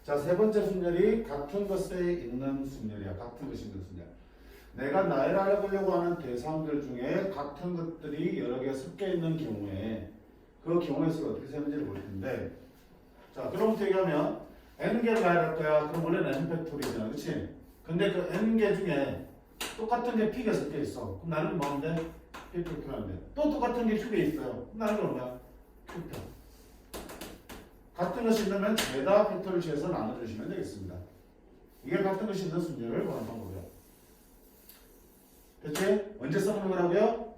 자, 세 번째 순열이 같은 것에 있는 순열이야. 같은 것이 있는 순열. 내가 나를 알아보려고 하는 대상들 중에 같은 것들이 여러 개 섞여 있는 경우에 그 경우의 수가 어떻게 세는지를 볼 텐데, 자, 그럼 얘기하면 n개를 나열할 거야. 그럼 원래는 n 팩토리잖아, 그렇지? 근데 그 n개 중에 똑같은 게 p가 섞여 있어. 그럼 나는 뭐인데? p 팩토리인데 또 똑같은 게 q에 있어요. 그럼 나는 뭐야? q표. 같은 것이 있다면 죄다 팩토리를 취해서 나눠주시면 되겠습니다. 이게 같은 것이 있는 순열을 구하는 방법이야. 됐지? 언제 써보는 거라고요?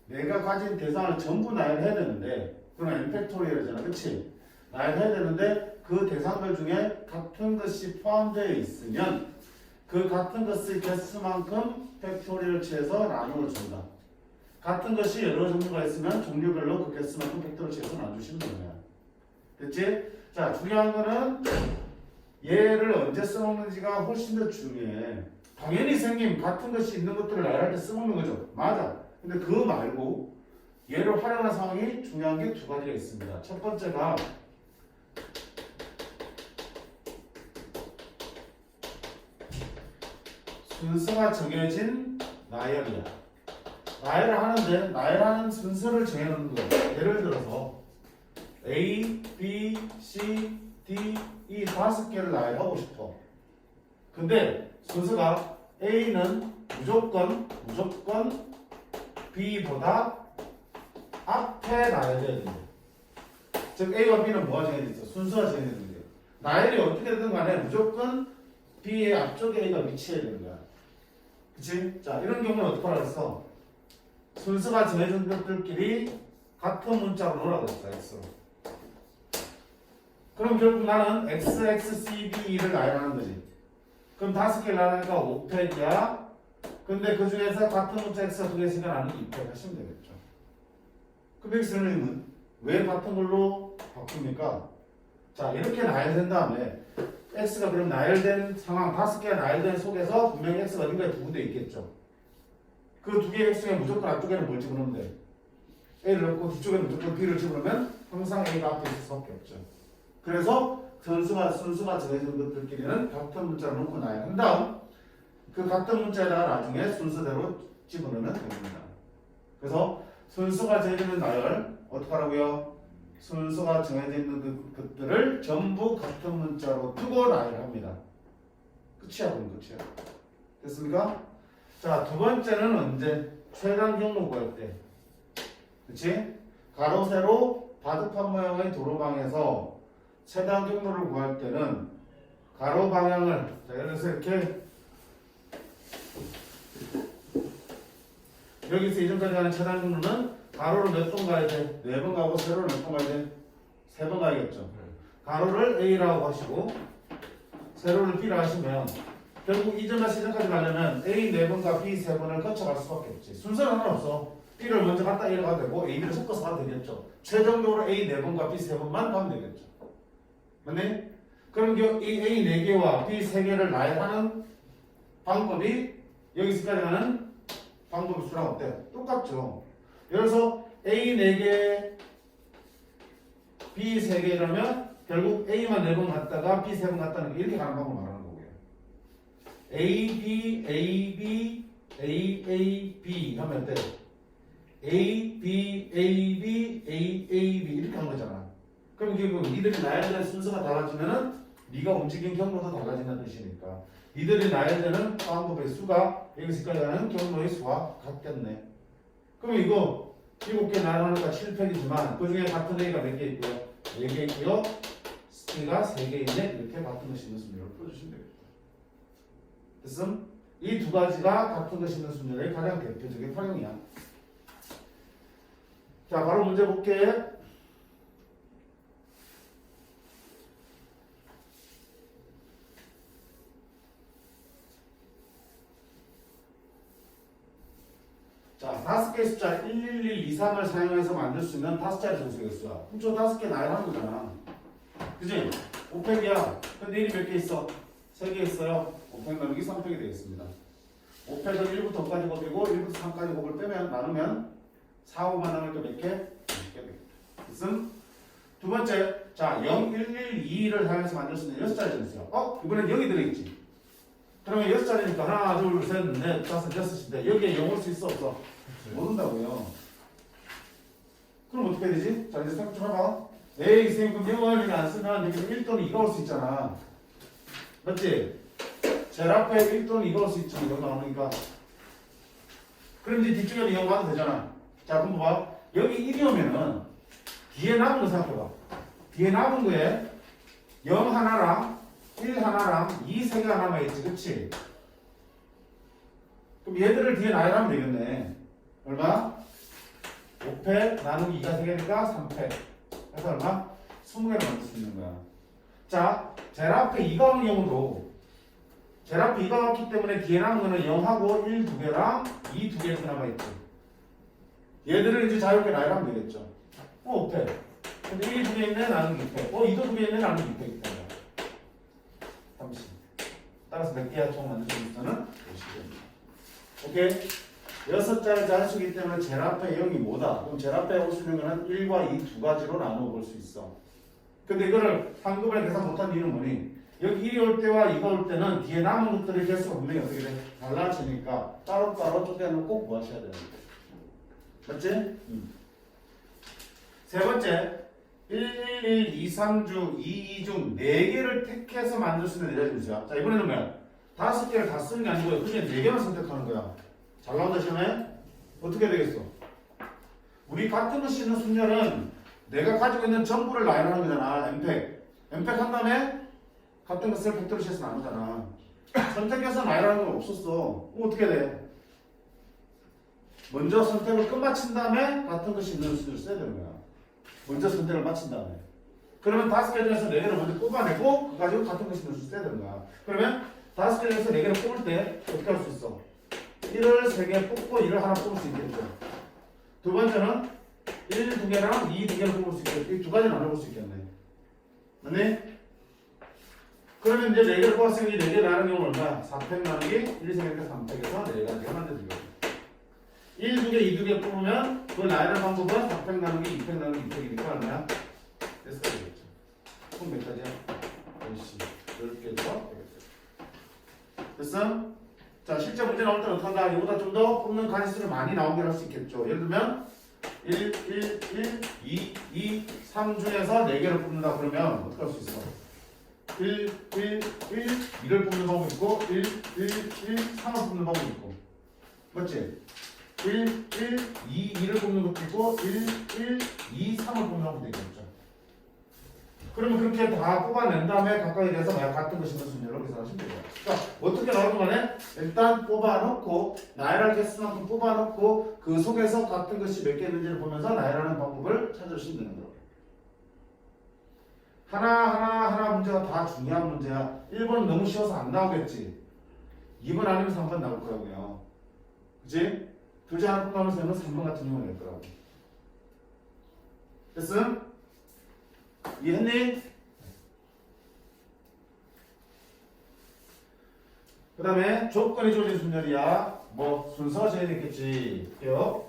내가 가진 대상을 전부 나열해야 되는데, 그건 n 팩토리얼이잖아, 그치? 나열해야 되는데 그 대상들 중에 같은 것이 포함되어 있으면 그 같은 것의 개수만큼 팩토리얼을 취해서 나누어 준다. 같은 것이 여러 종류가 있으면 종류별로 그 개수만큼 팩토리얼을 취해서 나눠주시면 되는 거야. 됐지? 자, 중요한 거는 얘를 언제 써먹는지가 훨씬 더 중요해. 당연히 생긴 같은 것이 있는 것들을 나열할 때 써먹는 거죠. 맞아. 근데 그거 말고 얘를 활용하는 상황이 중요한 게 두 가지가 있습니다. 첫 번째가 순서가 정해진 나열이야. 나열을 하는데 나열하는 순서를 정해놓는 거야. 예를 들어서 A, B, C, D, 이 5개를 나열하고 싶어. 근데 순서가 A는 무조건 B보다 앞에 나열해야 돼. 즉 A와 B는 뭐가 정해져 있어? 순서가 정해져 있는 거야. 나열이 어떻게 되든 간에 무조건 B의 앞쪽에 A가 위치해야 되는 거야. 그치? 자, 이런 경우는 어떻게 하라 그랬어? 순서가 정해진 것들끼리 같은 문자로 놓으라고 했어. 그럼 결국 나는 X, X, C, D를 나열하는 거지. 그럼 5개를 나누니까 5팩이야. 근데 그 중에서 같은 문자 X가 2개씩은 나누기 2팩 하시면 되겠죠. 그럼 여기 선생님은 왜 같은 걸로 바꿉니까? 자, 이렇게 나열된 다음에 X가 그럼 나열된 상황, 5개가 나열된 속에서 분명히 X가 어딘가에 두 군데 있겠죠. 그 두 개의 X 중에 무조건 앞쪽에는 뭘 집어넣으면 돼? A를 넣고 뒤쪽에는 무조건 B를 집어넣으면 항상 A가 앞에 있을 수밖에 없죠. 그래서 순수가 정해진 것들끼리는 같은 문자를 놓고 나열한 다음 그 같은 문자에다가 나중에 순서대로 집어넣으면 됩니다. 그래서 순서가 정해지는 나열 어떻게 하라고요? 순서가 정해져 있는 것들을 전부 같은 문자로 두고 나열합니다. 끝이야, 그럼 끝이야. 됐습니까? 자, 두 번째는 언제? 최단 경로 구할 때. 그치? 가로, 세로, 바둑판 모양의 도로방에서 최단 경로를 구할 때는 가로 방향을, 자, 예를 들어서 이렇게 여기서 이전까지 가는 최단 경로는 가로를 몇 번 가야 돼? 4번 가고 세로를 몇 번 가야 돼? 3번 가야겠죠. 가로를 A라고 하시고 세로를 B라고 하시면 결국 이전과 시전까지 가려면 A 4번과 B 3번을 거쳐갈 수밖에 없지. 순서는 하나없어. B를 먼저 갔다 A를 가도 되고 A, B를 섞어서 가도 되겠죠. 최종적으로 A 4번과 B 3번만 가면 되겠죠. 맞네? 그럼 이 A 4개와 B 3개를 나열하는 방법이 여기서까지 가는 방법 수랑 어때요? 똑같죠. 예를 들어서 A 4개, B 3개라면 결국 A만 4번 갔다가 B 3번 갔다는 게 이렇게 가는 방법을 말하는 거고요. A, B, A, B, A, A, B 하면 어때요? A, B, A, B, A, A, B 이렇게 하는 거잖아. 그럼 결국 니들이 나열되는 순서가 달라지면은 네가 움직인 경로도 달라진다는 뜻이니까 니들이 나열되는 방법의 수가 여기서까지 가는 경로의 수와 같겠네. 그럼 이거 7개 나눠니까 7팩이지만 그 중에 같은 A가 몇 개 있고요? 4개 있고요. B가 3개 있네. 이렇게 같은 것이 있는 순열을 풀어주시면 되겠다. 됐음? 이 두 가지가 같은 것이 있는 순열의 가장 대표적인 활용이야. 자, 바로 문제 볼게. 자, 5개의 숫자 111, 2, 3을 사용해서 만들 수 있는 5자리 정수의 개수야. 그럼 저 5개 나열하는 거잖아. 그지? 5팩이야. 근데 1이 몇 개 있어? 3개 있어요. 5팩 나누기 3팩이 되겠습니다. 5팩은 1부터 5까지 곱이고 1부터 3까지 곱을 빼면 나누면 4, 5만 남을 때 몇 개? 20개 되겠다. 무슨? 두 번째, 자, 0, 1, 1, 2를 사용해서 만들 수 있는 6자리 점수야. 이번엔 0이 들어있지. 그러면 6자리니까 하나, 둘, 셋, 넷, 다섯, 여섯인데 여기에 0 올 수 있어, 없어? 못 온다고요. 그럼 어떻게 해야 되지? 자, 이제 생각 좀 해봐. 에이, 선생님, 그럼 0을 안 쓰면 여기 1 또는 2가 올 수 있잖아. 맞지? 제일 앞에 1 또는 2가 올 수 있지. 0 나오니까. 그럼 이제 뒤쪽에는 0 와도 되잖아. 자, 그럼 봐. 여기 1이 오면은 뒤에 남은 거 생각해봐. 뒤에 남은 거에 0 하나랑 1 하나랑 2 세 개가 남아있지. 그치? 그럼 얘들을 뒤에 나열하면 되겠네. 얼마? 5패 나누기 2가 3개니까 3패. 그래서 얼마? 20개를 만들 수 있는 거야. 자, 제일 앞에 2가 오는 경우도 제일 앞에 2가 왔기 때문에 뒤에 남은 거는 0하고 1 2개랑 2 2개 이렇게 남아있지. 얘들을 이제 자유롭게 나열하면 되겠죠. 5패. 근데 1 2개 있네 나누기 2패. 2도 2개 있네 나누기 2패 있다. 30. 따라서 몇 개야 총 만들 수 있어는 50개. 오케이? 6자리 자릿수이기 때문에 제일 앞에 0이 뭐다? 그럼 제일 앞에 올 수 있는 거는 1과 2 두 가지로 나누어 볼 수 있어. 근데 이거를 한꺼번에 계산 못한 이유는 뭐니? 여기 1이 올 때와 2가 올 때는 뒤에 남은 것들의 개수가 분명히 어떻게 돼? 달라지니까 따로따로 쪼개놓고 꼭 구하셔야 되는 거예요. 맞지? 세 번째, 1, 1, 2, 3중, 2, 2중 4개를 택해서 만들 수 있는 내려주세요. 자, 이번에는 뭐야? 5개를 다 쓰는 게 아니고요. 그중에 4개만 선택하는 거야. 잘 나온다, 시험에? 어떻게 되겠어? 우리 같은 것이 있는 순열은 내가 가지고 있는 전부를 나열하는 거잖아. 엠팩. 엠팩 한 다음에 같은 것을 팩토리시에서 나누잖아. 선택해서 나열하는 건 없었어. 그럼 어떻게 돼? 먼저 선택을 끝마친 다음에 같은 것이 있는 순열을 써야 되는 거야. 먼저 선택을 마친 다음에. 그러면 5개 중에서 4개를 먼저 뽑아내고 그거 가지고 같은 것이 있는 순열을 써야 되는 거야. 그러면 5개 중에서 4개를 뽑을 때 어떻게 할 수 있어? 1을 3개 뽑고 1을 하나 뽑을 수 있겠죠. 두 번째는 1, 2개랑 2, 2개를 뽑을 수 있겠죠. 이 두 가지는 안 해볼 수 있겠네. 맞네? 그러면 이제 4개를 뽑았으니 4개 나누는 경우는 얼마야? 4팩 나누기 1, 3개니까 3팩에서 4가지가 만들어진 거죠. 1, 2개, 2, 2개 뽑으면 그 나열하는 방법은 4팩 나누기 2팩 나누기 2팩이니까 얼마야? 6개 되겠죠. 총 몇 가지야? 10개 더 되겠죠. 됐어? 자, 실제 문제 나올 때는 어떻게 한다? 이보다 좀 더 뽑는 가지수를 많이 나오게 할 수 있겠죠. 예를 들면 1, 1, 1, 2, 2, 3 중에서 4개를 뽑는다 그러면 어떻게 할 수 있어? 1, 1, 1, 2를 뽑는 방법이 있고 1, 1, 1, 3을 뽑는 방법이 있고 맞지? 1, 1, 2, 2를 뽑는 것도 있고 1, 1, 2, 3을 뽑는 방법도 있겠죠. 그러면 그렇게 다 뽑아낸 다음에 각각에 대해서 만약 같은 것이 무슨 순열로 계산하시면 돼요. 그러니까 어떻게 나오든 간에 일단 뽑아놓고 나열할 개수만큼 뽑아놓고 그 속에서 같은 것이 몇 개 있는지를 보면서 나열하는 방법을 찾으시면 되는 거예요. 하나 문제가 다 중요한 문제야. 1번은 너무 쉬워서 안 나오겠지. 2번 아니면 3번 나올 거라고요. 그치? 둘째 하나 뽑아놓으면 3번 같은 경우는 낼 거라고. 됐음? 이해했니? 그 다음에 조건이 주어진 순열이야. 뭐 순서가 정해져 있겠지. 볼게요.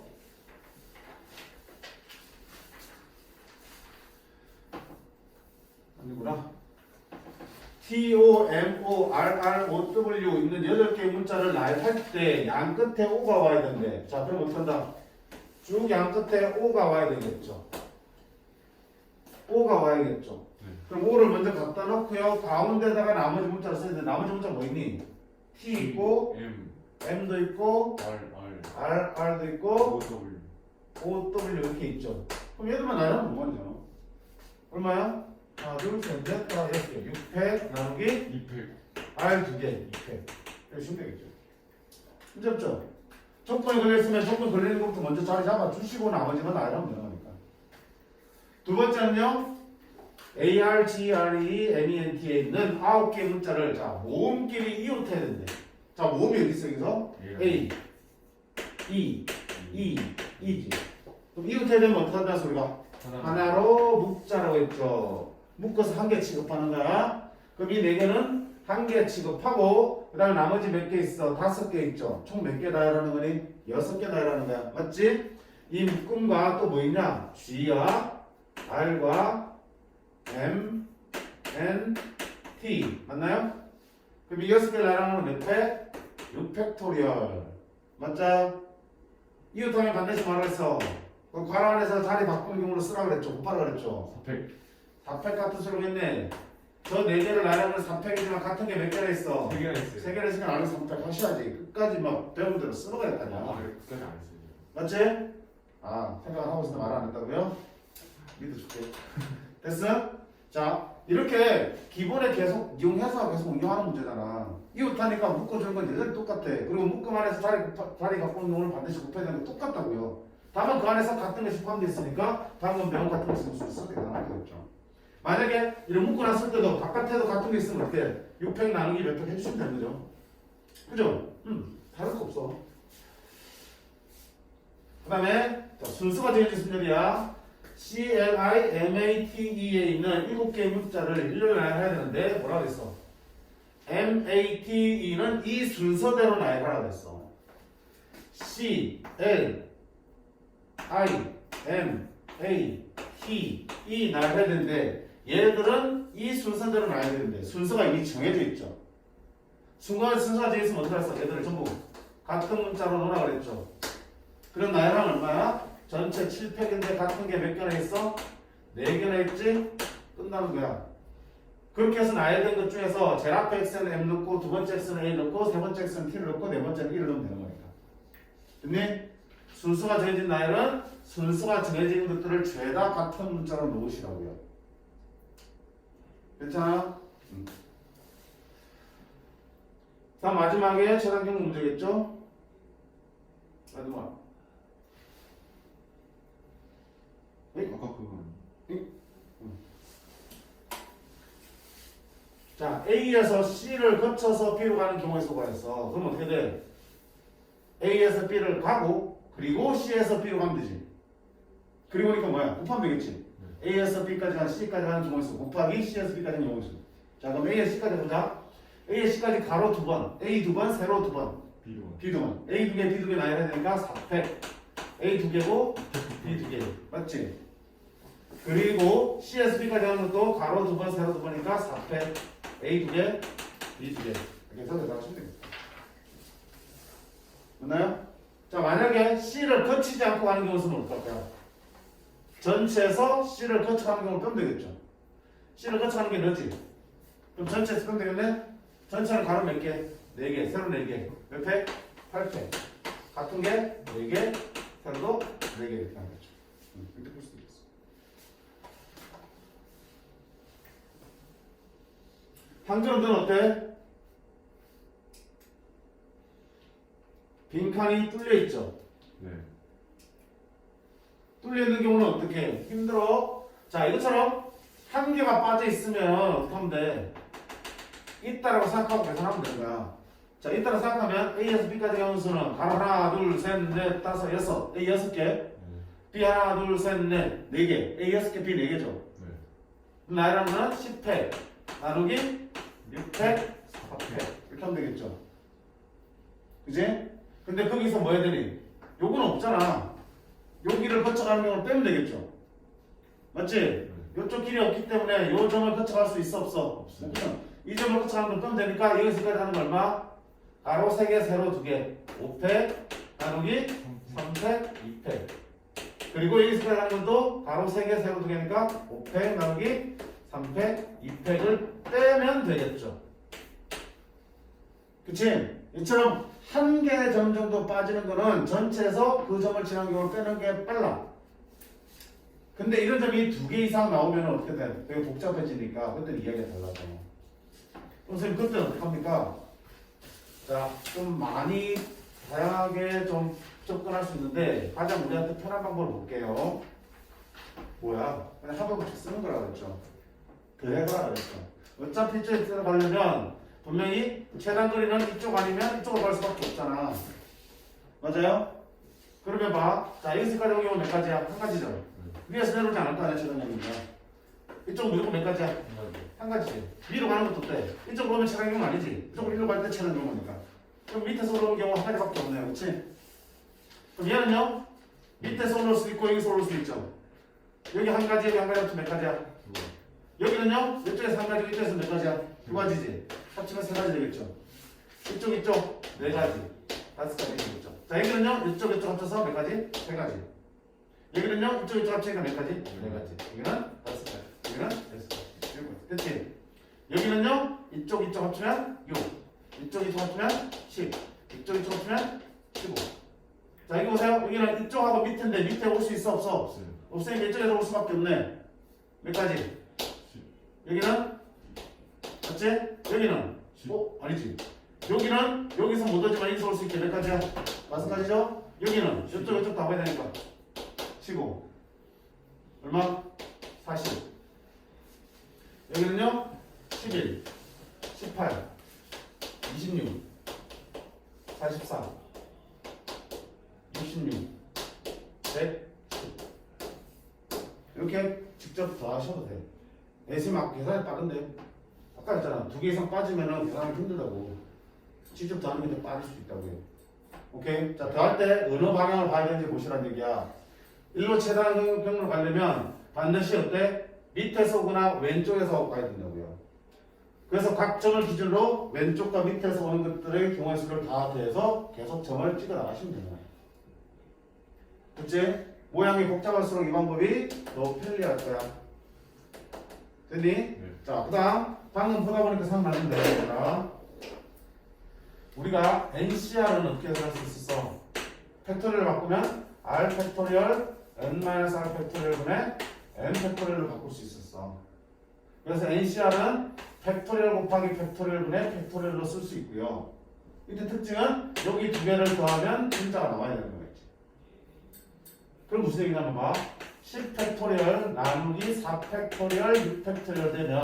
아니구나. T, O, M, O, R, R, O, W 있는 8개의 문자를 나열할 때 양 끝에 O가 와야 된대. 자, 그럼 어떻게 한다? 쭉 양 끝에 O가 와야 되겠죠. O가 와야겠죠. 그럼 O를 먼저 갖다 놓고요. 가운데다가 나머지 문자를 써야 돼. 나머지 문자 뭐 있니? T 있고 M도 있고 R도 있고 O, W 이렇게 있죠. 그럼 얘들만 나열하면 뭐하냐? 얼마야? 하나, 둘, 셋, 넷, 다섯, 여섯 개. 6팩 나누기 2팩. R 2개, 2팩. 이렇게 주면 되겠죠. 문제 없죠? 조건이 걸렸으면 조건 걸리는 것부터 먼저 자리 잡아주시고 나머지만 나열하면 되는 거니까. 두 번째는요. A, R, G, R, E, M, E, N, T에 있는 9개의 문자를 자 모음끼리 이웃해야 된대. 자 모음이 어디 있어 여기서? A, E, E, E지. 그럼 이웃해야 되면 어떻게 한다는 소리가? 하나로 묶자라고 했죠. 묶어서 한 개 취급하는 거야. 그럼 이 4개는 한 개 취급하고 그 다음에 나머지 몇 개 있어? 5개 있죠. 총 몇 개 나열하는 거니? 6개 나열하는 거야. 맞지? 이 묶음과 또 뭐 있냐? G와 R과 M, N, T 맞나요? 그럼 이 6개 나열하는 몇 팩? 6팩토리얼 맞죠? 이웃하면 반드시 뭐라 그랬어? 그 괄호 안에서 자리 바꾸는 경우로 쓰라 그랬죠? 곱하라 그랬죠? 4팩 4팩 같은 수로 했네. 저 4개를 나열하면 4팩이지만 같은 게 몇 개나 있어? 3개나 있어요. 3개를 있으면 안에 3팩 하셔야지. 끝까지 막 배운 대로 쓰는 거야 했다냐. 그래 끝까지 안 했어요. 맞지? 아, 생각 안 하고 있어도 말 안 했다고요? 믿어줄게. 됐어? 자, 이렇게 기본에 계속 이용해서 계속 운영하는 문제잖아. 이웃하니까 묶어주는 건 여전히 똑같아. 그리고 묶음 안에서 자리 바꾸는 놈을 반드시 곱해야 되는 거 똑같다고요. 다만 그 안에서 같은 것이 포함되어 있으니까 방금 배운 같은 것을 쓸 수 있게 되겠죠. 만약에 이런 묶고 났을 때도 바깥에도 같은 게 있으면 어떻게 6팩 나누기 몇 팩 해주시면 되는 거죠. 그죠? 다를 거 없어. 그 다음에 순서가 정해진 순열이야. CLIMATE에 있는 7개의 문자를 일렬로 나열해야 되는데 뭐라고 했어? MATE는 이 순서대로 나열하라고 했어. C, L, I, M, A, T, E 나열해야 되는데 얘들은 이 순서대로 나열해야 되는데 순서가 이미 정해져 있죠. 순간에 순서가 되어 있으면 어떻게 했어? 얘들을 전부 같은 문자로 놓으라 그랬죠. 그럼 나열하면 얼마야? 전체 7팩인데 같은 게 몇 개나 있어? 4개나 있지? 끝나는 거야. 그렇게 해서 나열된 것 중에서 제일 앞에 x는 m 넣고 두 번째 x는 a 넣고 세 번째 x는 t를 넣고 네 번째는 1을 넣으면 되는 거니까. 됐니? 순서가 정해진 나열은 순서가 정해진 것들을 죄다 같은 문자로 놓으시라고요. 괜찮아? 다음 마지막에 최단경 문제겠죠? 마지막. 아까 그거 자, A에서 C를 거쳐서 B로 가는 경우에 속하였어. 그럼 어떻게 돼? A에서 B를 가고 그리고 C에서 B로 가면 되지. 그리고 보니까 뭐야? 곱하면 되겠지. A에서 B까지 가는 C까지 가는 경우에 있어. 곱하기 C에서 B까지 가는 경우에 있어. 자, 그럼 A에서 C까지 보자. A에서 C까지 가로 2번, A 2번, 세로 2번, B 2번. A 2개, B 2개 나열해야 되니까 4팩. A 2개고 B 2개. 맞지? 그리고 C에서 B까지 가는 것도 가로 2번, 세로 2번이니까 4팩. A 2개, B 2개. 이렇게 해서 대답하시면 되겠다. 맞나요? 자, 만약에 C를 거치지 않고 가는 경우는 어떨까요? 전체에서 C를 거쳐가는 경우를 빼면 되겠죠. C를 거쳐가는 게 너지? 그럼 전체에서 빼면 되겠네? 전체는 가로 몇 개? 4개, 세로 4개. 몇 팩? 8팩. 같은 게 4개, 세로도 4개 이렇게 하는 거죠. 이렇게 볼 수도 있겠어. 항정은 어때? 빈칸이 뚫려 있죠. 네. 뚫려 있는 경우는 어떻게 해? 힘들어. 자, 이것처럼 한 개가 빠져 있으면 어떻게 하면 돼? 있다라고 생각하고 계산하면 되는 거야. 자, 있다라고 생각하면 A에서 B까지 가는 수는 가로 하나, 둘, 셋, 넷, 다섯, 여섯. A 6개. B 하나, 둘, 셋, 넷, 4개. A 6개, B 4개죠. 네. 나열하면 10팩. 나누기 6팩, 4팩. 이렇게 하면 되겠죠. 그지? 근데 거기서 뭐 해야 되니? 요거는 없잖아. 여기를 거쳐가는 경우를 빼면 되겠죠. 맞지? 요쪽 길이 없기 때문에 요 점을 거쳐갈 수 있어 없어? 없으면 이 점을 거쳐가는 걸 빼면 되니까 여기서까지 하는 거 얼마? 가로 3개, 세로 2개 5팩 나누기 3팩, 2팩 그리고 여기서까지 하는 것도 가로 3개, 세로 2개니까 5팩 나누기 3팩, 2팩을 빼면 되겠죠. 그치? 이처럼 한 개의 점 정도 빠지는 거는 전체에서 그 점을 지나는 경우를 빼는 게 빨라. 근데 이런 점이 2개 이상 나오면 어떻게 돼? 되게 복잡해지니까 그때 이야기가 달라져. 그럼 선생님 그때 어떻게 합니까? 자, 좀 많이 다양하게 좀 접근할 수 있는데 가장 우리한테 편한 방법을 볼게요. 뭐야? 그냥 합의부터 쓰는 거라 그랬죠. 더해봐라 그랬죠. 어차피 이쪽에 들어가려면 분명히 최단거리는 이쪽 아니면 이쪽으로 갈 수밖에 없잖아. 맞아요? 그러면 봐. 자, 여기서까지 온 경우는 몇 가지야? 한 가지죠. 위에서 내려오지 않을 거 아니야, 최단경이니까. 이쪽은 무조건 몇 가지야? 한 가지지. 위로 가는 것도 어때? 이쪽으로 오면 최단경은 아니지. 이쪽으로 일로 갈 때 최단경이니까. 그럼 밑에서 올라오는 경우 한 가지밖에 없네요. 그치? 그럼 얘는요? 밑에서 올라올 수 있고 여기서 올라올 수 있죠. 여기 한 가지, 여기 한 가지 합치면 몇 가지야? 여기는요? 이쪽에서 한 가지, 이쪽에서 몇 가지야? 두 가지지. 합치면 세 가지 되겠죠. 이쪽 네 가지, 다섯 가지 되겠죠. 자, 여기는요? 이쪽 합쳐서 몇 가지? 세 가지. 여기는요? 이쪽 합치니까 몇 가지? 네 가지. 여기는 다섯 가지. 여기는 여섯 가지. 됐지? 여기는요? 이쪽 합치면 6. 이쪽 합치면 10. 이쪽 합치면 15. 자, 여기 보세요. 여기는 이쪽하고 밑인데 밑에 올 수 있어? 없어? 없어요. 없으니까 이쪽에서 올 수밖에 없네. 몇 가지? 여기는? 맞지? 여기는? 아니지. 여기는 여기서 못 오지만 여기서 올 수 있게 몇 가지야? 다섯 가지죠? 여기는 이쪽 다 봐야 되니까 15. 얼마? 40. 여기는요? 11, 18, 26, 44, 66, 100. 이렇게 직접 더 하셔도 돼. 예시 막 계산이 빠른데. 아까 했잖아. 두 개 이상 빠지면 계산하기 힘들다고. 직접 더하는 게 더 빠를 수 있다고요. 오케이? 자, 더할 때 어느 방향을 봐야 되는지 보시란 얘기야. 일로 최단 경로로 가려면 반드시 어때? 밑에서 오거나 왼쪽에서 가야 된다고요. 그래서 각 점을 기준으로 왼쪽과 밑에서 오는 것들의 경우의 수를 다 더해서 계속 점을 찍어 나가시면 돼요. 그치? 모양이 복잡할수록 이 방법이 더 편리할 거야. 됐니? 네. 자, 그 다음 방금 보다 보니까 생각나는데 자, 우리가 NCR은 어떻게 해석할 수 있었어? 팩토리얼을 바꾸면 R 팩토리얼 N-R 팩토리얼 분의 N 팩토리얼로 바꿀 수 있었어. 그래서 NCR은 팩토리얼 곱하기 팩토리얼 분의 팩토리얼로 쓸 수 있고요. 이때 특징은 여기 두 개를 더하면 진짜가 나와야 되는 거겠지. 그럼 무슨 얘기냐면 봐. 10팩토리얼 나누기 4팩토리얼 6팩토리얼 되면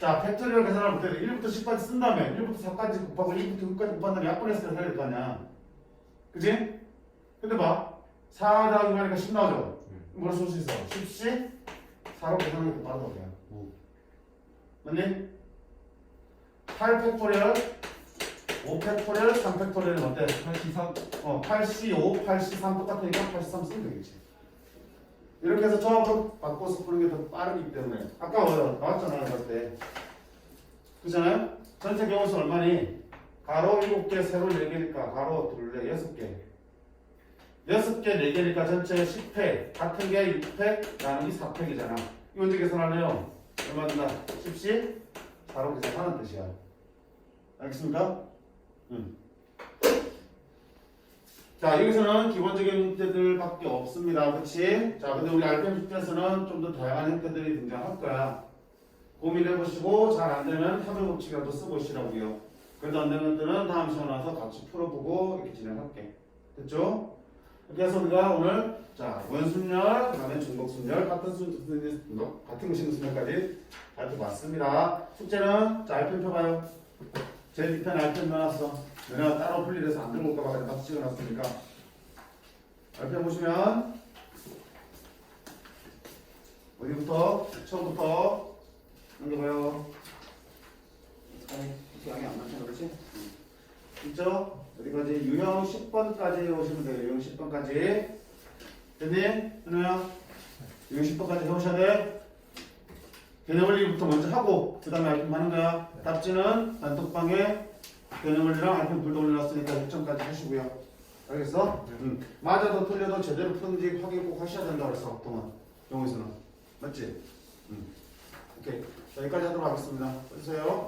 자 팩토리얼 계산을 볼 때 1부터 10까지 쓴 다음에 1부터 4까지 곱하고 1부터 6까지 곱한 다음에 약분해서 계산해야 될 거 아니야. 그치? 근데 봐 4 더하기 하니까 10 나오죠? 뭐라 쓸 수 있어? 10씩 4로 계산하는 게 더 빠르다고 해요. 맞니? 8팩토리얼 5팩토리얼 3팩토리얼은 어때? 83. 85, 83 똑같으니까 83 쓰면 되겠지. 이렇게 해서 조합으로 바꿔서 푸는 게 더 빠르기 때문에 아까 나왔잖아요. 그럴 때 그잖아요? 전체 경우수 얼마니? 가로 7개, 세로 4개니까 가로 둘레 6개 6개 4개니까 전체 10팩 같은 게 6팩 나누기 4팩이잖아. 이거 언제 계산하네요? 얼마 된다? 10씩 4로 계산하는 뜻이야. 알겠습니까? 자, 여기서는 기본적인 문제들밖에 없습니다. 그치? 자, 근데 우리 RPM 숙제에서는 좀 더 다양한 형태들이 등장할 거야. 고민해보시고 잘 안되면 합의 법칙이라도 써보시라고요. 그래도 안되는 것들은 다음 시간에 와서 같이 풀어보고 이렇게 진행할게. 됐죠? 이렇게 해서 우리가 오늘 자 원순열, 그 다음에 중복순열, 같은 순열까지 살펴봤습니다. 숙제는 자 RPM 펴봐요. 제 뒤편 RPM 넣어놨어. 너네가 따로 풀리해서 안 들고 올까봐 그냥 박스 찍어놨으니까 RPM 보시면 어디부터? 처음부터 넘겨봐요. 양이 안 맞잖아, 그렇지? 있죠? 어디까지? 유형 10번까지 오시면 돼요. 유형 10번까지. 됐니? 현우야? 유형 10번까지 해오셔야 돼. 개념원리부터 먼저 하고 그 다음에 RPM 하는 거야. 답지는 단톡방에 개념원리랑 RPM 둘 다 올려놨으니까 6점까지 하시고요. 알겠어? 맞아도 틀려도 제대로 푸는지 확인 꼭 하셔야 된다고 그랬어. 보통은 영어에서는. 맞지? 오케이. 자, 여기까지 하도록 하겠습니다. 보세요.